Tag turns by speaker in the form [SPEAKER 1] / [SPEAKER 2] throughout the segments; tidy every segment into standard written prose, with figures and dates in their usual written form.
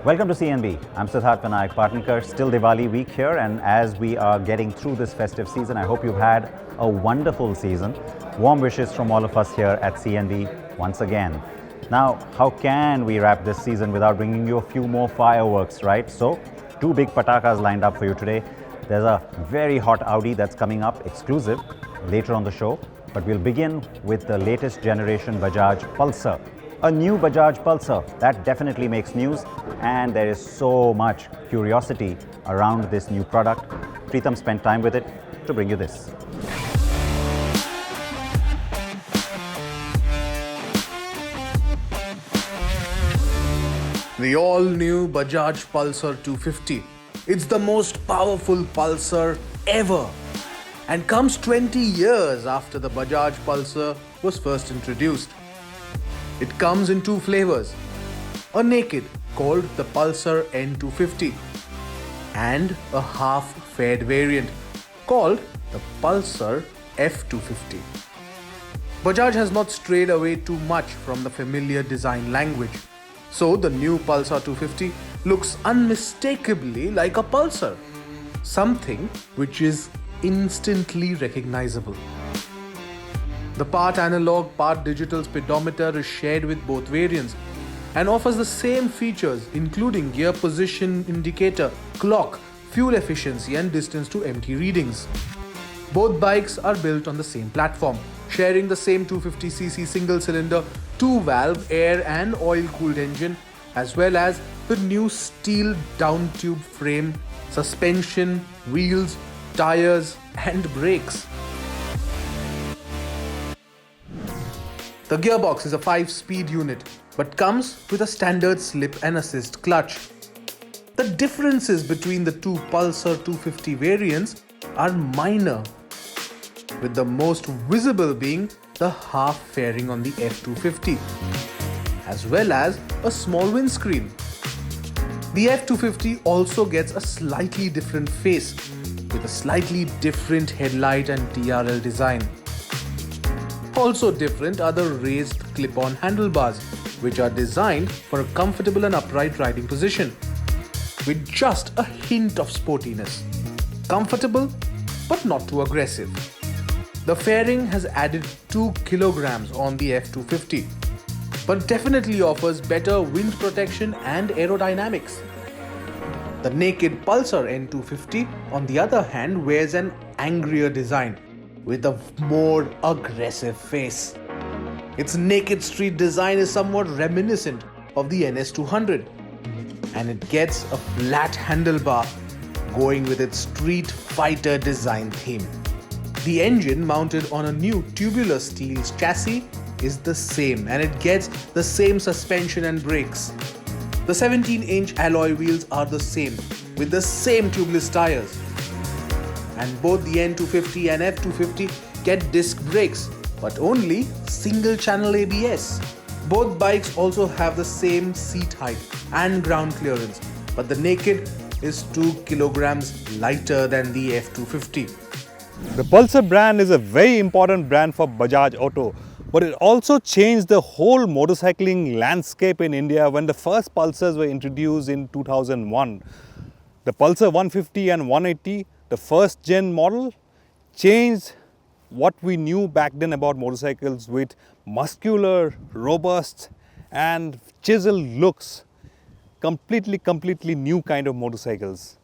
[SPEAKER 1] Welcome to CNB. I'm Siddharth Vinayak Partnerkar. Still Diwali week here, and as we are getting through this festive season, I hope you've had a wonderful season. Warm wishes from all of us here at CNB once again. Now, how can we wrap this season without bringing you a few more fireworks, right? So, two big patakas lined up for you today. There's a very hot Audi that's coming up, exclusive, later on the show. But we'll begin with the latest generation Bajaj Pulsar. A new Bajaj Pulsar, that definitely makes news, and there is so much curiosity around this new product. Pritam spent time with it to bring you this.
[SPEAKER 2] The all-new Bajaj Pulsar 250. It's the most powerful Pulsar ever and comes 20 years after the Bajaj Pulsar was first introduced. It comes in two flavors, a naked called the Pulsar N250 and a half-faired variant called the Pulsar F250. Bajaj has not strayed away too much from the familiar design language, so the new Pulsar 250 looks unmistakably like a Pulsar, something which is instantly recognizable. The part analog, part digital speedometer is shared with both variants and offers the same features including gear position indicator, clock, fuel efficiency and distance to empty readings. Both bikes are built on the same platform, sharing the same 250cc single-cylinder, two-valve air and oil-cooled engine, as well as the new steel down-tube frame, suspension, wheels, tires and brakes. The gearbox is a 5-speed unit, but comes with a standard slip and assist clutch. The differences between the two Pulsar 250 variants are minor, with the most visible being the half fairing on the F250, as well as a small windscreen. The F250 also gets a slightly different face, with a slightly different headlight and TRL design. Also different are the raised clip-on handlebars, which are designed for a comfortable and upright riding position, with just a hint of sportiness. Comfortable, but not too aggressive. The fairing has added 2 kilograms on the F250, but definitely offers better wind protection and aerodynamics. The naked Pulsar N250, on the other hand, wears an angrier design, with a more aggressive face. Its naked street design is somewhat reminiscent of the NS200, and it gets a flat handlebar, going with its street fighter design theme. The engine mounted on a new tubular steel chassis is the same, and it gets the same suspension and brakes. The 17-inch alloy wheels are the same, with the same tubeless tires. And both the N250 and F250 get disc brakes, but only single-channel ABS. Both bikes also have the same seat height and ground clearance, but the naked is 2 kilograms lighter than the F250.
[SPEAKER 3] The Pulsar brand is a very important brand for Bajaj Auto, but it also changed the whole motorcycling landscape in India when the first Pulsars were introduced in 2001. The Pulsar 150 and 180, the first gen model, changed what we knew back then about motorcycles with muscular, robust and chiseled looks. Completely new kind of motorcycles.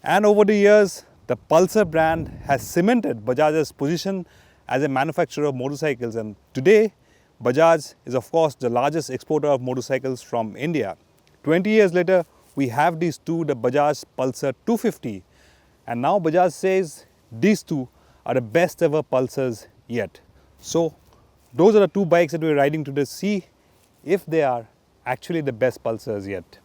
[SPEAKER 3] And over the years, the Pulsar brand has cemented Bajaj's position as a manufacturer of motorcycles, and today Bajaj is of course the largest exporter of motorcycles from India. 20 years later, we have these two, the Bajaj Pulsar 250, and now Bajaj says these two are the best ever Pulsars yet. So those are the two bikes that we're riding today. See if they are actually the best Pulsars yet.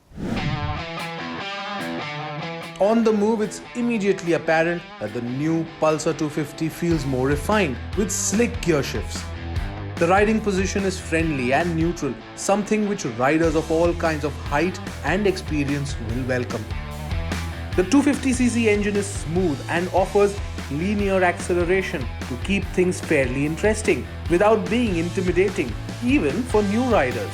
[SPEAKER 2] On the move, it's immediately apparent that the new Pulsar 250 feels more refined with slick gear shifts. The riding position is friendly and neutral, something which riders of all kinds of height and experience will welcome. The 250cc engine is smooth and offers linear acceleration to keep things fairly interesting without being intimidating, even for new riders.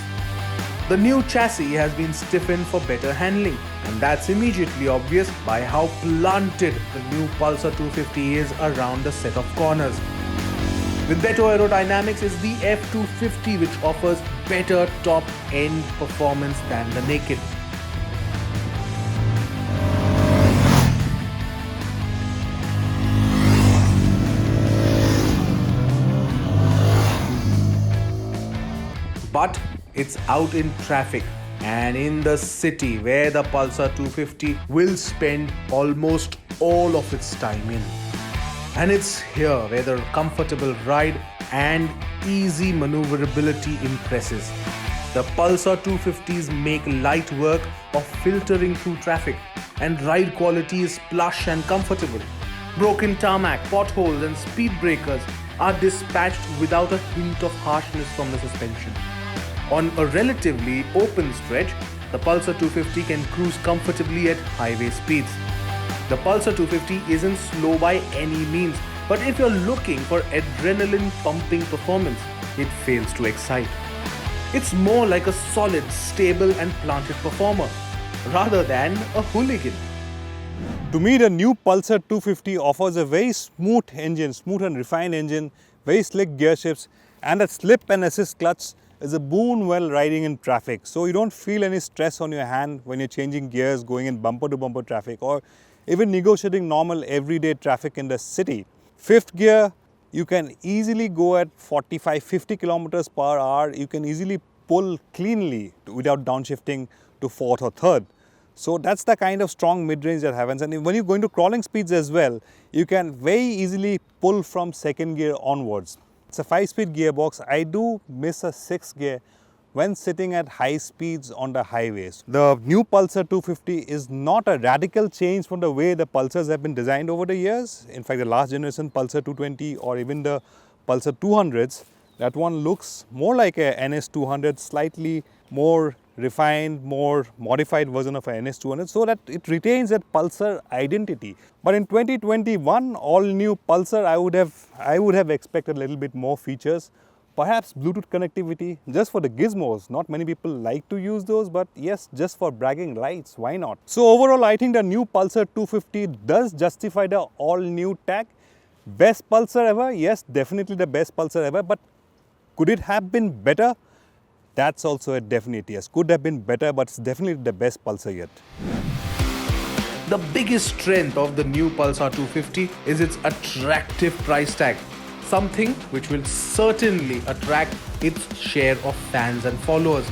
[SPEAKER 2] The new chassis has been stiffened for better handling, and that's immediately obvious by how planted the new Pulsar 250 is around the set of corners. With better aerodynamics is the F250, which offers better top-end performance than the Naked. But it's out in traffic and in the city where the Pulsar 250 will spend almost all of its time in. And it's here where the comfortable ride and easy maneuverability impresses. The Pulsar 250s make light work of filtering through traffic, and ride quality is plush and comfortable. Broken tarmac, potholes and speed breakers are dispatched without a hint of harshness from the suspension. On a relatively open stretch, the Pulsar 250 can cruise comfortably at highway speeds. The Pulsar 250 isn't slow by any means, but if you're looking for adrenaline-pumping performance, it fails to excite. It's more like a solid, stable and planted performer, rather than a hooligan.
[SPEAKER 3] To me, the new Pulsar 250 offers a very smooth engine, smooth and refined engine, very slick gear shifts, and that slip and assist clutch is a boon while riding in traffic. So you don't feel any stress on your hand when you're changing gears, going in bumper to bumper traffic, or even negotiating normal everyday traffic in the city. Fifth gear, you can easily go at 45-50 kilometers per hour. You can easily pull cleanly without downshifting to fourth or third. So that's the kind of strong mid-range that happens. And when you go into crawling speeds as well, you can very easily pull from second gear onwards. It's a 5-speed gearbox. I do miss a 6th gear when sitting at high speeds on the highways. The new Pulsar 250 is not a radical change from the way the Pulsars have been designed over the years. In fact, the last generation Pulsar 220 or even the Pulsar 200s, that one looks more like a NS200, slightly more refined, more modified version of a NS200, so that it retains that Pulsar identity. But in 2021, all new Pulsar, I would have expected a little bit more features. Perhaps Bluetooth connectivity, just for the gizmos. Not many people like to use those, but yes, just for bragging rights, why not? So overall, I think the new Pulsar 250 does justify the all-new tag. Best Pulsar ever? Yes, definitely the best Pulsar ever, but could it have been better? That's also a definite yes. Could have been better, but it's definitely the best Pulsar yet.
[SPEAKER 2] The biggest strength of the new Pulsar 250 is its attractive price tag, something which will certainly attract its share of fans and followers.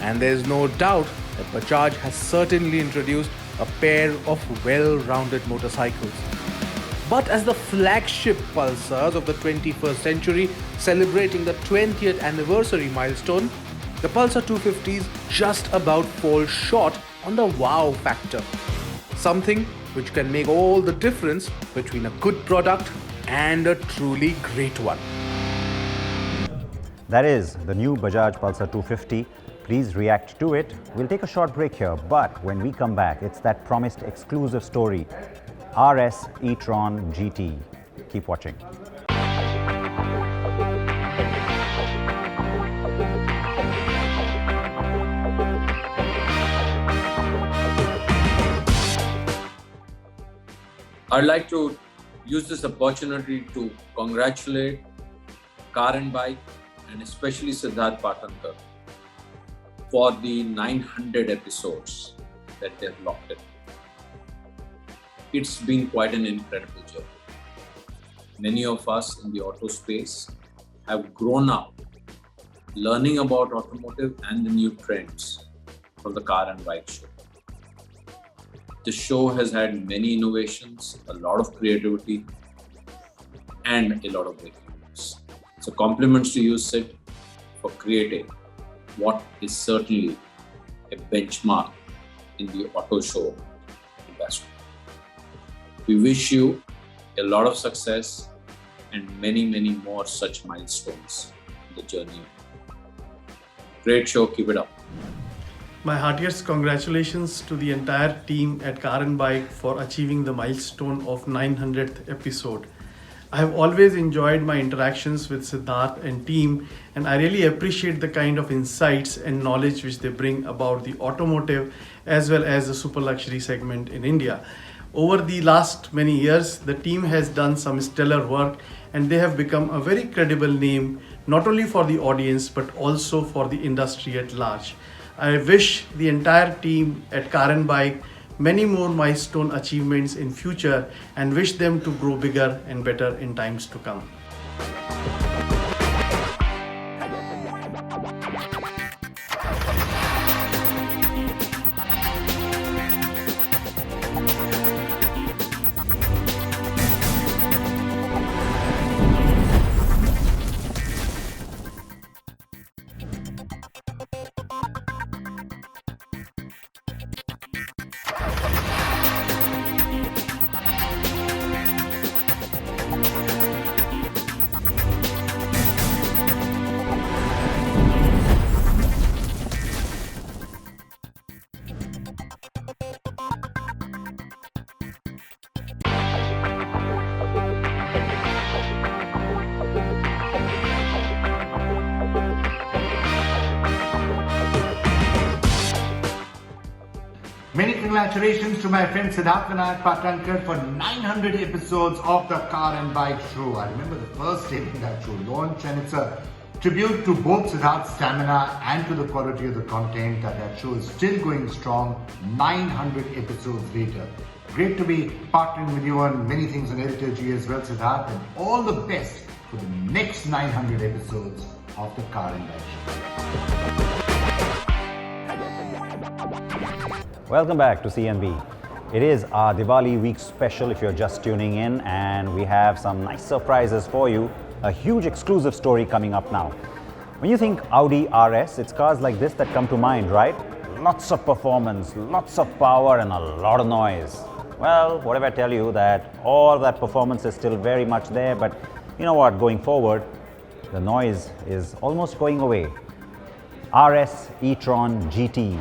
[SPEAKER 2] And there's no doubt that Bajaj has certainly introduced a pair of well-rounded motorcycles. But as the flagship Pulsars of the 21st century, celebrating the 20th anniversary milestone, the Pulsar 250s just about fall short on the wow factor. Something which can make all the difference between a good product and a truly great one.
[SPEAKER 1] That is the new Bajaj Pulsar 250. Please react to it. We'll take a short break here, but when we come back, it's that promised exclusive story, RS e-tron GT. Keep watching.
[SPEAKER 4] I'd like to use this opportunity to congratulate CarAndBike and especially Siddharth Patankar for the 900 episodes that they've locked in. It's been quite an incredible journey. Many of us in the auto space have grown up learning about automotive and the new trends from the CarAndBike show. The show has had many innovations, a lot of creativity, and a lot of breakthroughs. So compliments to you, Sid, for creating what is certainly a benchmark in the auto show industry. We wish you a lot of success and many, many more such milestones in the journey. Great show, keep it up.
[SPEAKER 5] My heartiest congratulations to the entire team at CarAndBike for achieving the milestone of 900th episode. I have always enjoyed my interactions with Siddharth and team, and I really appreciate the kind of insights and knowledge which they bring about the automotive as well as the super luxury segment in India. Over the last many years, the team has done some stellar work and they have become a very credible name not only for the audience but also for the industry at large. I wish the entire team at CarAndBike many more milestone achievements in future and wish them to grow bigger and better in times to come.
[SPEAKER 6] Many congratulations to my friend Siddharth Vinayak Patankar for 900 episodes of the Car and Bike Show. I remember the first day when that show launched, and it's a tribute to both Siddharth's stamina and to the quality of the content that show is still going strong 900 episodes later. Great to be partnering with you on many things on Editor G as well, Siddharth, and all the best for the next 900 episodes of the Car and Bike Show.
[SPEAKER 1] Welcome back to CNB. It is our Diwali week special if you're just tuning in, and we have some nice surprises for you. A huge exclusive story coming up now. When you think Audi RS, it's cars like this that come to mind, right? Lots of performance, lots of power and a lot of noise. Well, what if I tell you that all that performance is still very much there, but you know what, going forward, the noise is almost going away. RS e-tron GT.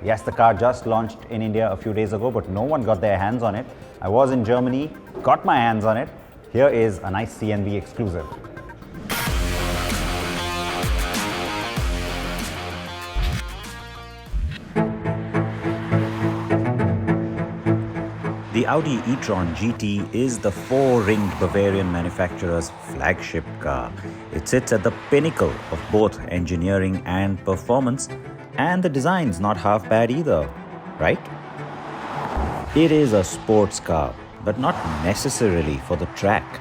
[SPEAKER 1] Yes, the car just launched in India a few days ago, but no one got their hands on it. I was in Germany, got my hands on it. Here is a nice CNB exclusive. The Audi e-tron GT is the four-ringed Bavarian manufacturer's flagship car. It sits at the pinnacle of both engineering and performance, and the design's not half bad either, right? It is a sports car, but not necessarily for the track.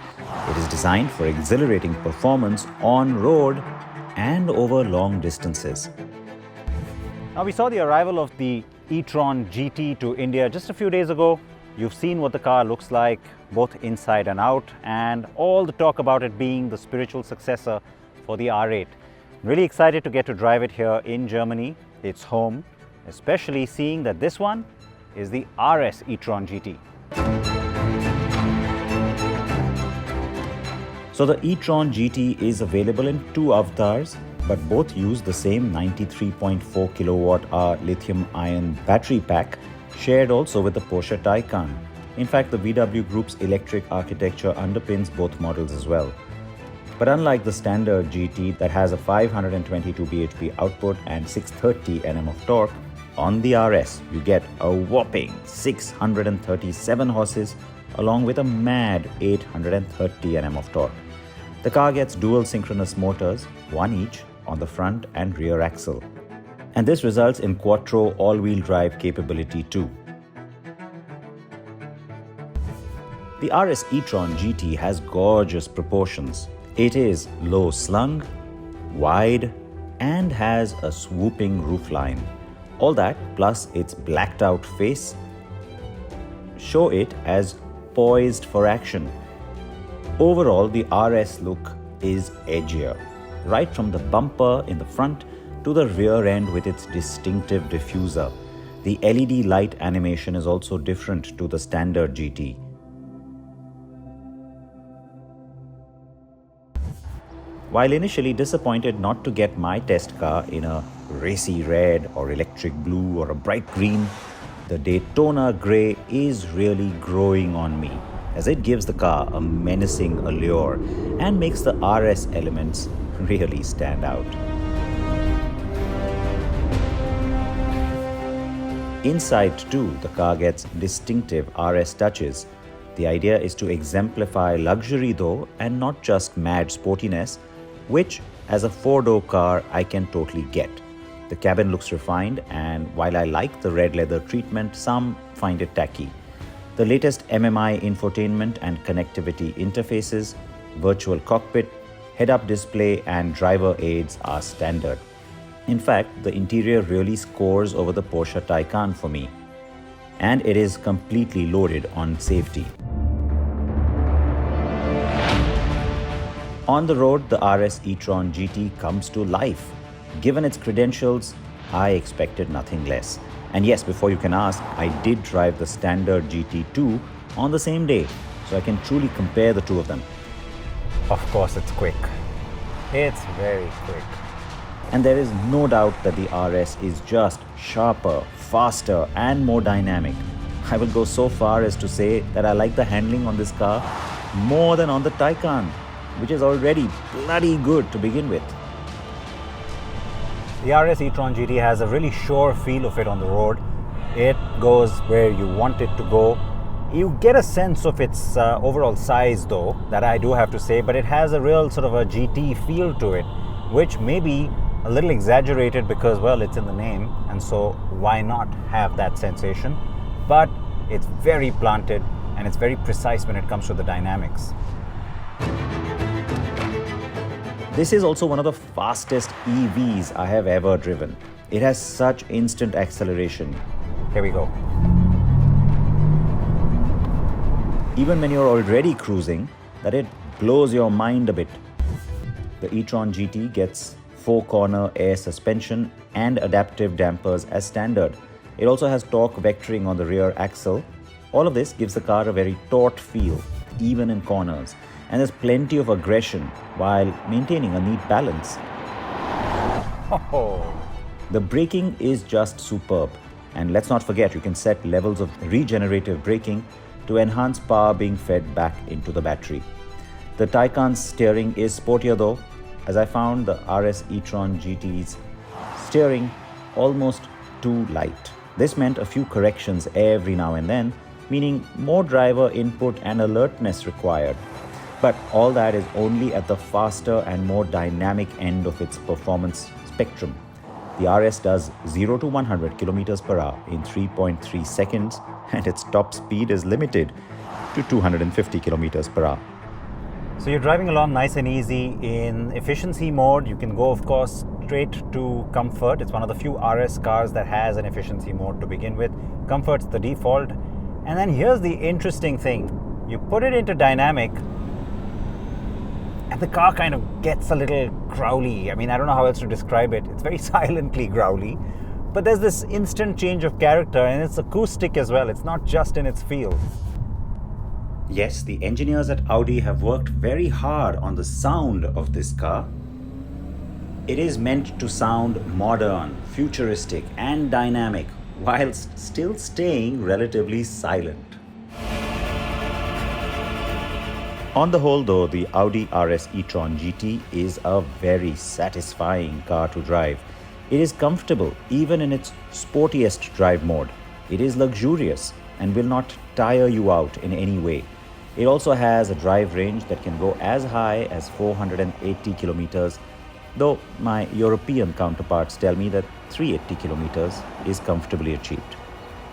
[SPEAKER 1] It is designed for exhilarating performance on road and over long distances. Now, we saw the arrival of the e-tron GT to India just a few days ago. You've seen what the car looks like, both inside and out, and all the talk about it being the spiritual successor for the R8. I'm really excited to get to drive it here in Germany. It's home, especially seeing that this one is the RS e-tron GT. So the e-tron GT is available in two avatars, but both use the same 93.4 kilowatt-hour lithium-ion battery pack, shared also with the Porsche Taycan. In fact, the VW Group's electric architecture underpins both models as well. But unlike the standard GT that has a 522 bhp output and 630 Nm of torque, on the RS you get a whopping 637 horses along with a mad 830 Nm of torque. The car gets dual synchronous motors, one each, on the front and rear axle. And this results in quattro all-wheel drive capability too. The RS e-tron GT has gorgeous proportions. It is low slung, wide, and has a swooping roofline. All that plus its blacked out face show it as poised for action. Overall, the RS look is edgier, right from the bumper in the front to the rear end with its distinctive diffuser. The LED light animation is also different to the standard GT. While initially disappointed not to get my test car in a racy red or electric blue or a bright green, the Daytona grey is really growing on me. as it gives the car a menacing allure and makes the RS elements really stand out. Inside too, the car gets distinctive RS touches. The idea is to exemplify luxury though, and not just mad sportiness, which as a four-door car I can totally get. The cabin looks refined, and while I like the red leather treatment, some find it tacky. The latest MMI infotainment and connectivity interfaces, virtual cockpit, head-up display and driver aids are standard. In fact, the interior really scores over the Porsche Taycan for me, and it is completely loaded on safety. On the road, the RS e-tron GT comes to life. Given its credentials, I expected nothing less. And yes, before you can ask, I did drive the standard GT2 on the same day, so I can truly compare the two of them.
[SPEAKER 7] Of course, it's quick. It's very quick.
[SPEAKER 1] And there is no doubt that the RS is just sharper, faster and more dynamic. I will go so far as to say that I like the handling on this car more than on the Taycan, which is already bloody good to begin with.
[SPEAKER 7] The RS e-tron GT has a really sure feel of it on the road. It goes where you want it to go. You get a sense of its overall size though, that I do have to say, but it has a real sort of a GT feel to it, which may be a little exaggerated because, well, it's in the name, and so why not have that sensation? But it's very planted and it's very precise when it comes to the dynamics.
[SPEAKER 1] This is also one of the fastest EVs I have ever driven. It has such instant acceleration.
[SPEAKER 7] Here we go.
[SPEAKER 1] Even when you're already cruising, that it blows your mind a bit. The e-tron GT gets 4-corner air suspension and adaptive dampers as standard. It also has torque vectoring on the rear axle. All of this gives the car a very taut feel, even in corners. And there's plenty of aggression while maintaining a neat balance.
[SPEAKER 7] Oh.
[SPEAKER 1] The braking is just superb. And let's not forget, you can set levels of regenerative braking to enhance power being fed back into the battery. The Taycan's steering is sportier though, as I found the RS e-tron GT's steering almost too light. This meant a few corrections every now and then, meaning more driver input and alertness required. But all that is only at the faster and more dynamic end of its performance spectrum. The RS does 0 to 100 km per hour in 3.3 seconds, and its top speed is limited to 250 km per hour.
[SPEAKER 7] So you're driving along nice and easy. In efficiency mode, you can go, of course, straight to comfort. It's one of the few RS cars that has an efficiency mode to begin with. Comfort's the default. And then here's the interesting thing. You put it into dynamic, and the car kind of gets a little growly. I mean, I don't know how else to describe it. It's very silently growly. But there's this instant change of character, and it's acoustic as well. It's not just in its feel.
[SPEAKER 1] Yes, the engineers at Audi have worked very hard on the sound of this car. It is meant to sound modern, futuristic and dynamic, whilst still staying relatively silent. On the whole though, the Audi RS e-tron GT is a very satisfying car to drive. It is comfortable even in its sportiest drive mode. It is luxurious and will not tire you out in any way. It also has a drive range that can go as high as 480 kilometers, though my European counterparts tell me that 380 kilometers is comfortably achieved.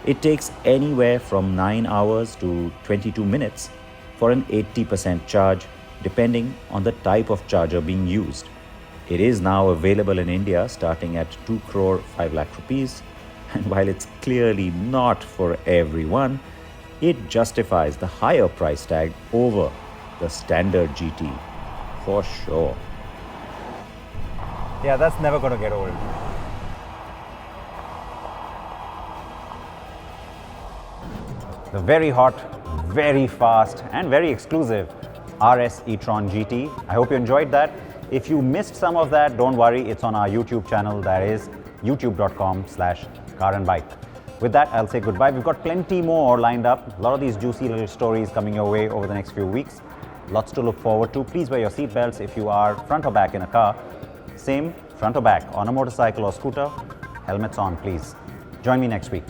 [SPEAKER 1] It takes anywhere from 9 hours to 22 minutes for an 80% charge, depending on the type of charger being used. It is now available in India starting at 2 crore 5 lakh rupees, and while it's clearly not for everyone, it justifies the higher price tag over the standard GT, for sure.
[SPEAKER 7] Yeah, that's never going to get old. The very hot, very fast and very exclusive RS e-tron GT. I hope you enjoyed that. If you missed some of that, don't worry, it's on our YouTube channel, that is youtube.com/CarAndBike.
[SPEAKER 1] With that, I'll say goodbye. We've got plenty more lined up. A lot of these juicy little stories coming your way over the next few weeks. Lots to look forward to. Please wear your seatbelts if you are front or back in a car. Same, front or back on a motorcycle or scooter. Helmets on, please. Join me next week.